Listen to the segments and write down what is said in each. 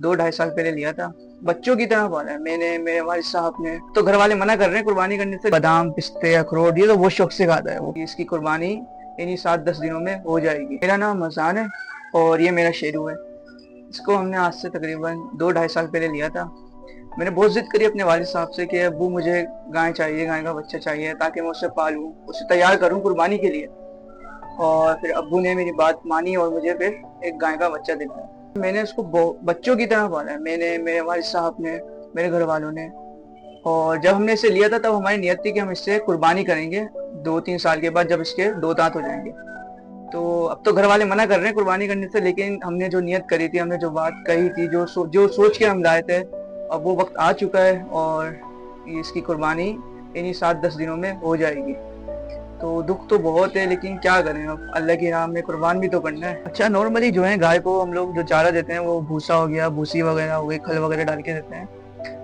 2 ढाई साल पहले लिया था। बच्चों की तरह पाला है मैंने, मेरे वालिद साहब ने। तो घर वाले मना कर रहे हैं कुर्बानी करने से। बादाम, पिस्ते, अखरोट ये तो बहुत शौक से खाता है वो। इसकी कुर्बानी इन्हीं 7-10 दिनों में हो जाएगी। मेरा नाम मज़ान है और ये मेरा शेरू है। इसको हमने आज से तकरीबन 2 ढाई साल पहले लिया था। मैंने बहुत जिद करी अपने वालिद साहब से कि अब्बू मुझे गाय चाहिए, गाय का बच्चा चाहिए ताकि मैं उसे पालूं, उसे तैयार करूं कुर्बानी के लिए। और फिर अब्बू ने मेरी बात मानी और मुझे फिर एक गाय का बच्चा दिलाया। मैंने उसको बच्चों की तरह पाला है मैंने, मेरे वालिद साहब ने, मेरे घर वालों ने। और जब हमने इसे लिया था तब हमारी नियत थी कि हम इससे कुर्बानी करेंगे 2-3 साल के बाद, जब इसके 2 दांत हो जाएंगे। तो अब तो घर वाले मना कर रहे हैं कुर्बानी करने से, लेकिन हमने जो नियत करी थी, हमने जो बात कही थी, जो सोच के हम लाए थे, अब वो वक्त आ चुका है और इसकी कुर्बानी इन्हीं 7-10 दिनों में हो जाएगी। तो दुख तो बहुत है, लेकिन क्या करें, अब अल्लाह की राह में कुर्बान भी तो करना है। अच्छा, नॉर्मली जो है गाय को हम लोग जो चारा देते हैं वो भूसा हो गया, भूसी वगैरह हो गई, खल वगैरह डाल के देते हैं।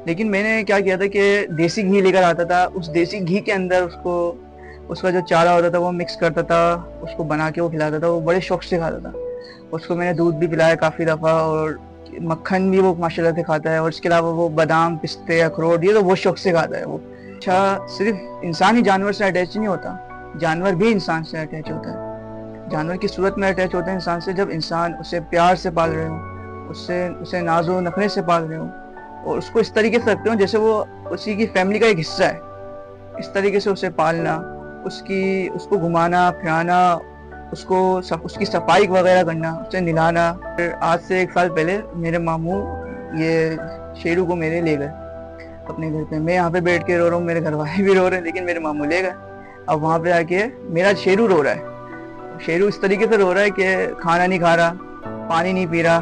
लेकिन मैंने क्या किया था कि देसी घी लेकर आता था, उस देसी घी के अंदर उसका जो चारा होता था वो मिक्स करता था, उसको बना के वो खिलाता था। वो बड़े शौक से खाता था। उसको मैंने दूध भी पिलाया काफ़ी दफ़ा और मक्खन भी वो माशाल्लाह से खाता है। और इसके अलावा वो बादाम, पिस्ते, अखरोट ये तो बहुत शौक से खाता है वो। अच्छा, सिर्फ इंसान ही जानवर से अटैच नहीं होता, जानवर भी इंसान से अटैच होता है। जानवर की सूरत में अटैच होता है इंसान से जब इंसान उसे प्यार से पाल रहे हो, उसे नाज़ो नखरे से पाल रहे हो और उसको इस तरीके से रखते हो जैसे वो उसी की फैमिली का एक हिस्सा है। इस तरीके से उसे पालना, उसको घुमाना फिराना, उसकी सफाई वगैरह करना, उसे नहलाना। फिर आज से 1 साल पहले मेरे मामू ये शेरू को मेरे ले गए अपने घर पे। मैं यहाँ पे बैठ के रो रहा हूँ, मेरे घर वाले भी रो रहे हैं, लेकिन मेरे मामू ले गए। अब वहाँ पे आके मेरा शेरू रो रहा है। शेरू इस तरीके से रो रहा है कि खाना नहीं खा रहा, पानी नहीं पी रहा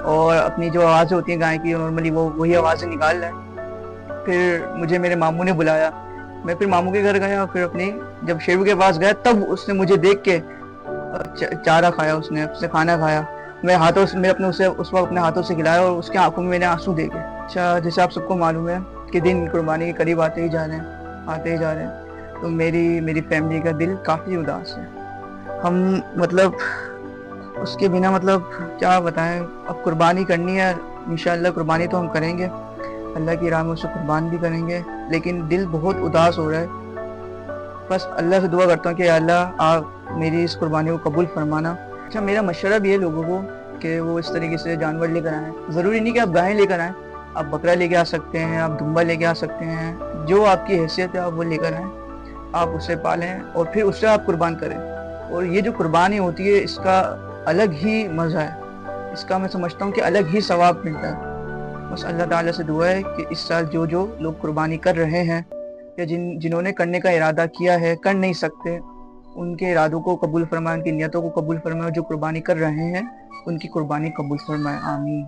और अपनी जो आवाज़ होती है गाय की नॉर्मली वो वही आवाज़ें निकाल रहा है। फिर मुझे मेरे मामू ने बुलाया, मैं फिर मामू के घर गया। फिर जब शेरू के पास गया तब उसने मुझे देख के चारा खाया, उसने खाना खाया। मैं अपने उसे उस वक्त अपने हाथों से खिलाया और उसके आंखों में मैंने आंसू देखे। अच्छा, जैसे आप सबको मालूम है कि दिन कुर्बानी के करीब आते ही जा रहे हैं, तो मेरी फैमिली का दिल काफ़ी उदास है। हम मतलब उसके बिना मतलब क्या बताएं, अब कुर्बानी करनी है। इंशाअल्लाह कुर्बानी तो हम करेंगे, अल्लाह की राह में उसे कुर्बान भी करेंगे, लेकिन दिल बहुत उदास हो रहा है। बस अल्लाह से दुआ करता हूँ कि अल्लाह आप मेरी इस कुर्बानी को कबूल फरमाना। अच्छा, मेरा मशवरा भी है लोगों को कि वो इस तरीके से जानवर लेकर आएँ। ज़रूरी नहीं कि आप गाय लेकर आएँ, आप बकरा लेके आ सकते हैं, आप दुम्बा लेके आ सकते हैं। जो आपकी हैसियत है आप वो लेकर आएँ, आप उसे पालें और फिर उससे आप कुर्बान करें। और ये जो कुर्बानी होती है इसका अलग ही मज़ा है, इसका मैं समझता हूँ कि अलग ही सवाब मिलता है। बस अल्लाह ताला से दुआ है कि इस साल जो लोग कुर्बानी कर रहे हैं या जिन्होंने करने का इरादा किया है, कर नहीं सकते, उनके इरादों को कबूल फरमाए, उनकी नियतों को कबूल फरमाए। जो कुर्बानी कर रहे हैं उनकी कुर्बानी कबूल फरमाए, आमीन।